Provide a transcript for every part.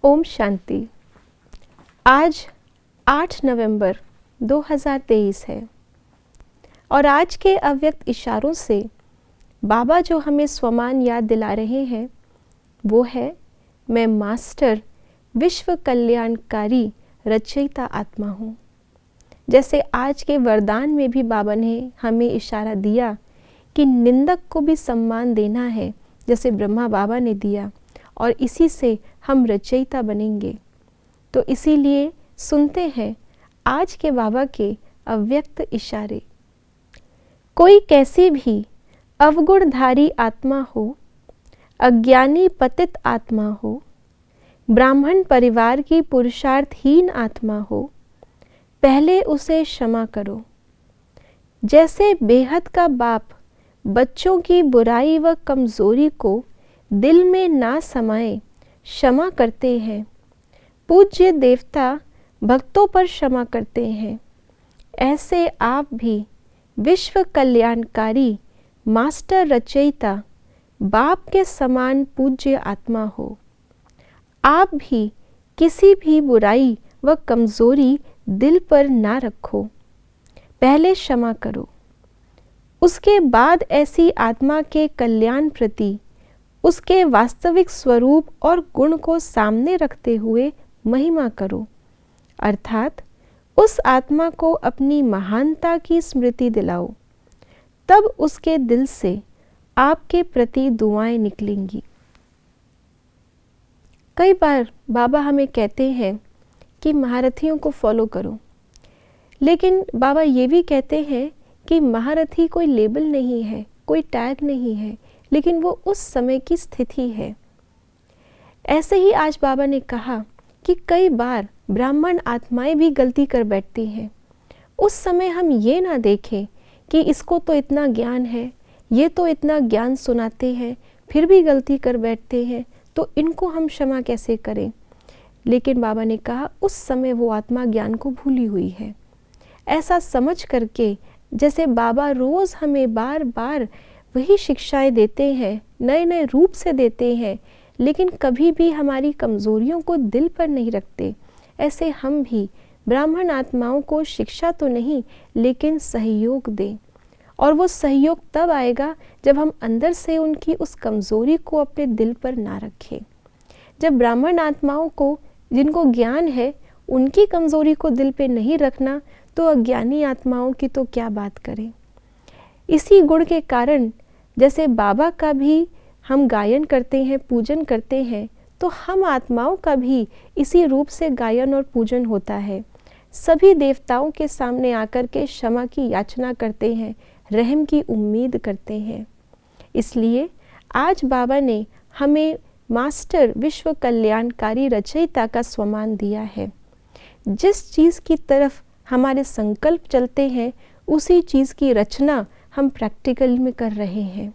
ओम शांति। आज 8 नवंबर 2023 है और आज के अव्यक्त इशारों से बाबा जो हमें स्वमान याद दिला रहे हैं वो है, मैं मास्टर विश्व कल्याणकारी रचयिता आत्मा हूँ। जैसे आज के वरदान में भी बाबा ने हमें इशारा दिया कि निंदक को भी सम्मान देना है जैसे ब्रह्मा बाबा ने दिया, और इसी से हम रचयिता बनेंगे। तो इसीलिए सुनते हैं आज के बाबा के अव्यक्त इशारे। कोई कैसी भी अवगुणधारी आत्मा हो, अज्ञानी पतित आत्मा हो, ब्राह्मण परिवार की पुरुषार्थहीन आत्मा हो, पहले उसे क्षमा करो। जैसे बेहद का बाप बच्चों की बुराई व कमजोरी को दिल में ना समाए क्षमा करते हैं, पूज्य देवता भक्तों पर क्षमा करते हैं, ऐसे आप भी विश्व कल्याणकारी मास्टर रचयिता बाप के समान पूज्य आत्मा हो। आप भी किसी भी बुराई व कमजोरी दिल पर ना रखो, पहले क्षमा करो। उसके बाद ऐसी आत्मा के कल्याण प्रति उसके वास्तविक स्वरूप और गुण को सामने रखते हुए महिमा करो, अर्थात उस आत्मा को अपनी महानता की स्मृति दिलाओ। तब उसके दिल से आपके प्रति दुआएं निकलेंगी। कई बार बाबा हमें कहते हैं कि महारथियों को फॉलो करो, लेकिन बाबा ये भी कहते हैं कि महारथी कोई लेबल नहीं है, कोई टैग नहीं है, लेकिन वो उस समय की स्थिति है। ऐसे ही आज बाबा ने कहा कि कई बार ब्राह्मण आत्माएं भी गलती कर बैठती हैं। उस समय हम ये ना देखें कि इसको तो इतना ज्ञान है, ये तो इतना ज्ञान सुनाते हैं, फिर भी गलती कर बैठते हैं, तो इनको हम क्षमा कैसे करें। लेकिन बाबा ने कहा उस समय वो आत्मा ज्ञान को भूली हुई है। ऐसा समझ करके जैसे बाबा रोज़ हमें बार बार वही शिक्षाएं देते हैं, नए नए रूप से देते हैं, लेकिन कभी भी हमारी कमज़ोरियों को दिल पर नहीं रखते, ऐसे हम भी ब्राह्मण आत्माओं को शिक्षा तो नहीं लेकिन सहयोग दें। और वो सहयोग तब आएगा जब हम अंदर से उनकी उस कमज़ोरी को अपने दिल पर ना रखें। जब ब्राह्मण आत्माओं को जिनको ज्ञान है उनकी कमज़ोरी को दिल पे नहीं रखना, तो अज्ञानी आत्माओं की तो क्या बात करें। इसी गुण के कारण जैसे बाबा का भी हम गायन करते हैं, पूजन करते हैं, तो हम आत्माओं का भी इसी रूप से गायन और पूजन होता है। सभी देवताओं के सामने आकर के क्षमा की याचना करते हैं, रहम की उम्मीद करते हैं। इसलिए आज बाबा ने हमें मास्टर विश्व कल्याणकारी रचयिता का स्वमान दिया है। जिस चीज़ की तरफ हमारे संकल्प चलते हैं उसी चीज़ की रचना हम प्रैक्टिकल में कर रहे हैं।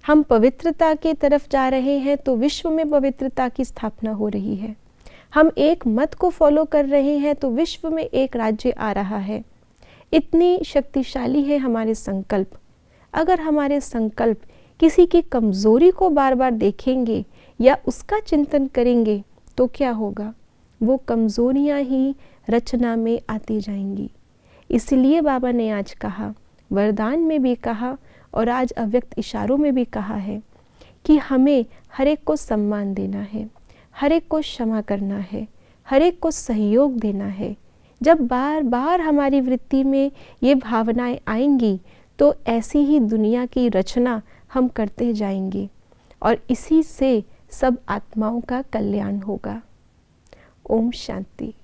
हम पवित्रता की तरफ जा रहे हैं तो विश्व में पवित्रता की स्थापना हो रही है। हम एक मत को फॉलो कर रहे हैं तो विश्व में एक राज्य आ रहा है। इतनी शक्तिशाली है हमारे संकल्प। अगर हमारे संकल्प किसी की कमज़ोरी को बार बार देखेंगे या उसका चिंतन करेंगे तो क्या होगा, वो कमज़ोरियाँ ही रचना में आती जाएंगी। इसलिए बाबा ने आज कहा, वरदान में भी कहा और आज अव्यक्त इशारों में भी कहा है कि हमें हर एक को सम्मान देना है, हर एक को क्षमा करना है, हर एक को सहयोग देना है। जब बार बार हमारी वृत्ति में ये भावनाएं आएंगी तो ऐसी ही दुनिया की रचना हम करते जाएंगे और इसी से सब आत्माओं का कल्याण होगा। ओम शांति।